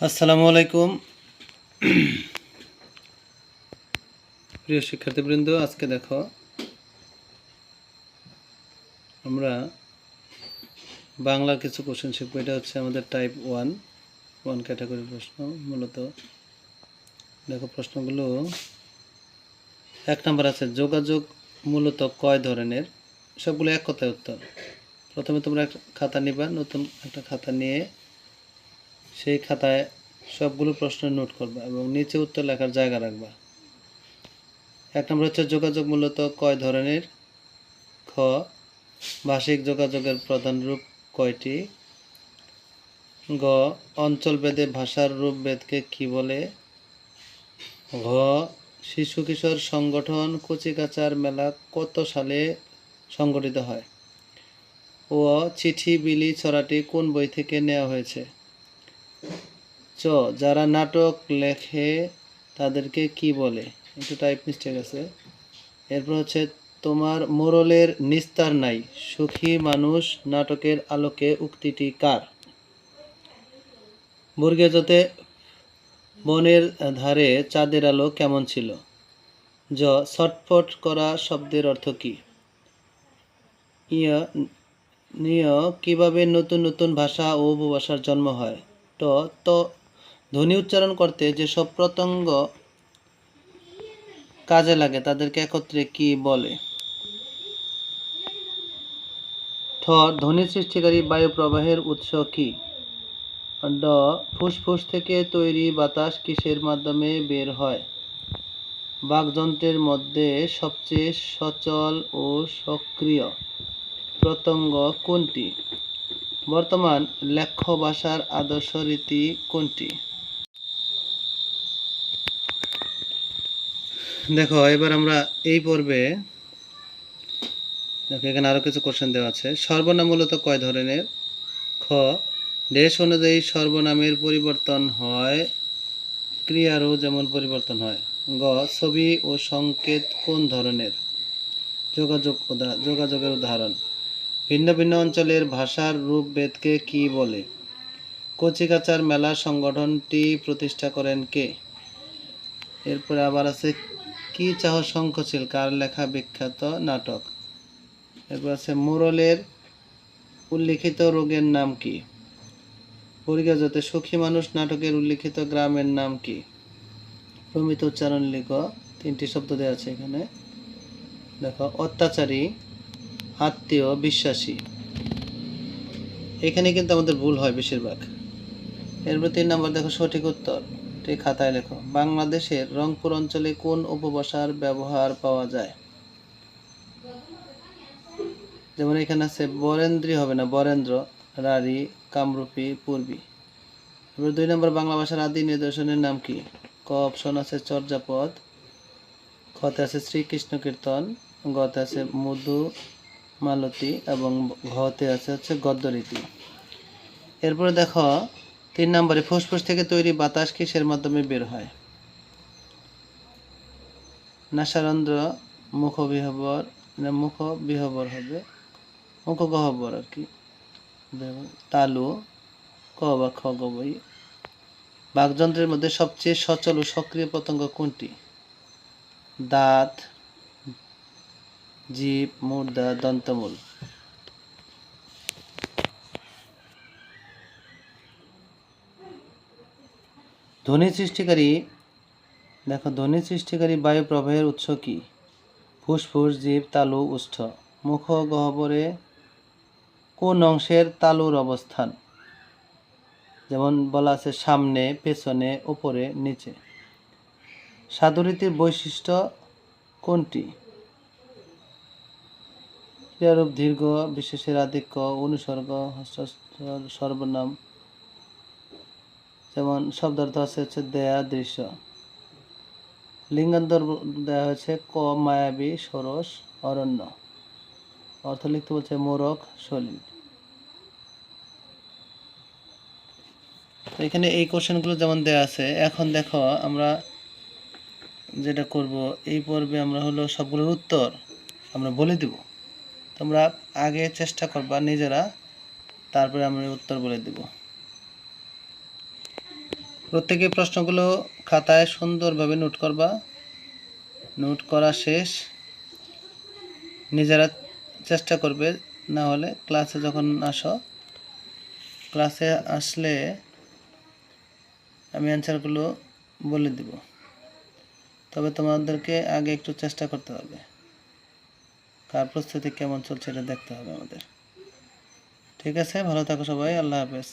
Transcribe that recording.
আসসালামু আলাইকুম প্রিয় শিক্ষার্থীবৃন্দ। আজকে দেখো আমরা বাংলার কিছু কোশ্চেন শিখব। এটা হচ্ছে আমাদের টাইপ 1 ক্যাটাগরির প্রশ্ন। মূলত দেখো প্রশ্নগুলো, 1 নম্বর আছে যোগাযোগ মূলত কয় ধরনের? সবগুলো এক কথায় উত্তর। প্রথমে তোমরা একটা খাতা নিবা, নতুন একটা খাতা নিয়ে সেই খাতায় সবগুলো প্রশ্ন নোট করবা এবং নিচে উত্তর লেখার জায়গা রাখবা। 1 নম্বর হচ্ছে যোগাযোগ মূলত কয় ধরনের? খ, ভাষিক যোগাযোগের প্রধান রূপ কয়টি? গ, অঞ্চলভেদে ভাষার রূপভেদকে কি বলে? ঘ, শিশু কিশোর সংগঠন কচিকাঁচার মেলা কত সালে সংগঠিত হয়? ও, চিঠি বিলি ছড়াটি কোন বই থেকে নেওয়া হয়েছে? চ, যারা নাটক লেখে তাদেরকে কি বলে? একটু টাইপ মিস্টেক আছে। এরপর হচ্ছে তোমার মোরলের নিস্তার নাই, সুখী মানুষ নাটকের আলোকে উক্তিটি কার? বর্গীয়জতে বনের ধারে চাঁদের আলো কেমন ছিল? জ, ছটফট করা শব্দের অর্থ কী? নিয়, কিভাবে নতুন নতুন ভাষা ও উপভাষার জন্ম হয়? ত, ধ্বনি উচ্চারণ করতে যেসব প্রত্যঙ্গ কাজে লাগে তাদেরকে একত্রে কি বলে? ঠ, ধ্বনি সৃষ্টিকারী বায়ু প্রবাহের উৎস কি? ড, ফুসফুস থেকে তৈরি বাতাস কিসের মাধ্যমে বের হয়? বাকযন্ত্রের মধ্যে সবচেয়ে সচল ও সক্রিয় প্রত্যঙ্গ কোনটি? বর্তমান লেখ্য ভাষার আদর্শ রীতি কোনটি? দেখো এবার আমরা এই পর্বে দেখো এখানে আরো কিছু কোশ্চেন দেওয়া আছে। সর্বনাম মূলত কয় ধরনের? খ, দেশ অনুযায়ী সর্বনামের পরিবর্তন হয়, ক্রিয়ারও যেমন পরিবর্তন হয়। গ, ছবি ও সংকেত কোন ধরনের? যোগাযোগের উদাহরণ। ভিন্ন ভিন্ন অঞ্চলের ভাষার রূপভেদকে কি বলে? কচিকাঁচার মেলা সংগঠনটি প্রতিষ্ঠা করেন কে? এরপরে আবার আছে কি চাহ শঙ্খচিল কার লেখা বিখ্যাত নাটক? এরপর আছে মোরলের উল্লিখিত রোগের নাম কি? বর্গীয়জতে সুখী মানুষ নাটকের উল্লিখিত গ্রামের নাম কি? প্রমিত উচ্চারণ লিখো। 3টি শব্দ দেওয়া আছে এখানে। দেখো, অত্যাচারী, আত্মীয়, বিশ্বাসী। এখানে কিন্তু আমাদের ভুল হয় বেশিরভাগ। এরপর 3 নম্বর দেখো সঠিক উত্তর খাতায় লেখো। বাংলাদেশের রংপুর অঞ্চলে কোন উপভাষার ব্যবহার পাওয়া যায়? যেমন এখানে আছে বরেন্দ্রী হবে না, বরেন্দ্র, রাঢ়ী, কামরূপী, পূর্বী। এবার 2 নম্বর বাংলা ভাষার আদি নিদর্শনের নাম কি? ক অপশন আছে চর্যাপদ, খতে আছে শ্রীকৃষ্ণ কীর্তন, গতে আছে মধু মালতী এবং ঘতে আছে হচ্ছে গদ্যরীতি। এরপরে দেখো 3 নম্বরে ফুসফুস থেকে তৈরি বাতাস কিসের মাধ্যমে বের হয়? নাসারন্ধ্র, মুখবিহবর, মুখবিহবর হবে, মুখগহ্বর আর কি, তালু, ক বা খ গবই। বাকযন্ত্রের মধ্যে সবচেয়ে সচল ও সক্রিয় প্রত্যঙ্গ কোনটি? দাঁত, জিভ, মূর্ধা, দন্তমূল। ধ্বনি সৃষ্টিকারী দেখো, ধ্বনি সৃষ্টিকারী বায়ু প্রবাহের উৎস কি? ফুসফুস, জিভ, তালু, ওষ্ঠ। মুখগহ্বরে কোন অংশের তালুর অবস্থান? যেমন বলা আছে সামনে, পেছনে, উপরে, নিচে। সাধুরীতির বৈশিষ্ট্য কোনটি? ক্রিয়ারূপ দীর্ঘ, বিশেষের আধিক্য, অনুসর্গ, সর্বনাম। যেমন শব্দার্থ আছে হচ্ছে দেয়া, দৃশ্য। লিঙ্গান্তর দেওয়া হয়েছে ক মায়াবী, ষোড়শ, অরণ্য। অর্থ লিখতে বলছে মোরক, সলিল। তো এখানে এই কোশ্চেনগুলো যেমন দেওয়া আছে। এখন দেখো আমরা যেটা করব, এই পর্বে আমরা হলো সবগুলোর উত্তর আমরা বলে দেব। তোমরা আগে চেষ্টা করবা নিজেরা, তারপরে আমরা উত্তর বলে দেব। প্রত্যেকে প্রশ্নগুলো খাতায় সুন্দরভাবে নোট করবা। নোট করা শেষ নিজেরা চেষ্টা করবে, না হলে ক্লাসে যখন আসো, ক্লাসে আসলে আমি অ্যান্সারগুলো বলে দিব। তবে তোমাদেরকে আগে একটু চেষ্টা করতে হবে, কার প্রস্তুতি কেমন চলছে এটা দেখতে হবে আমাদের। ঠিক আছে, ভালো থাকো সবাই, আল্লাহ হাফেজ।